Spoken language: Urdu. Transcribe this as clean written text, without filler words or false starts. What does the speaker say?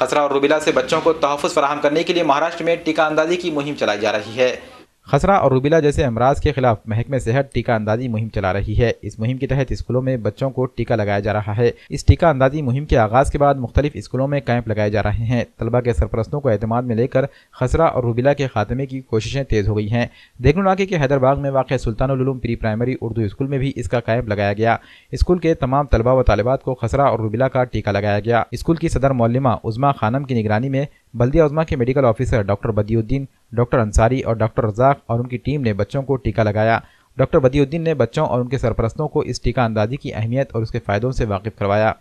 خسرہ اور روبیلا سے بچوں کو تحفظ فراہم کرنے کے لیے مہاراشٹر میں ٹیکہ اندازی کی مہم چلائی جا رہی ہے۔ خسرہ اور روبیلا جیسے امراض کے خلاف محکمہ صحت ٹیکہ اندازی مہم چلا رہی ہے۔ اس مہم کے تحت اسکولوں میں بچوں کو ٹیکہ لگایا جا رہا ہے۔ اس ٹیکہ اندازی مہم کے آغاز کے بعد مختلف اسکولوں میں کیمپ لگائے جا رہے ہیں۔ طلبہ کے سرپرستوں کو اعتماد میں لے کر خسرہ اور روبیلا کے خاتمے کی کوششیں تیز ہو گئی ہیں۔ دیکھنے علاقے کے حیدرباغ میں واقع سلطان العلوم پری پرائمری اردو اسکول میں بھی اس کا کیمپ لگایا گیا۔ اسکول کے تمام طلبہ و طالبات کو خسرہ اور روبیلا کا ٹیکہ لگایا گیا۔ اسکول کی صدر معلمہ عظمیٰ خانم کی نگرانی میں بلدیہ عظمیٰ کے میڈیکل آفیسر ڈاکٹر بدیع الدین، ڈاکٹر انصاری اور ڈاکٹر رزاق اور ان کی ٹیم نے بچوں کو ٹیکہ لگایا۔ ڈاکٹر بدیع الدین نے بچوں اور ان کے سرپرستوں کو اس ٹیکہ اندازی کی اہمیت اور اس کے فائدوں سے واقف کروایا۔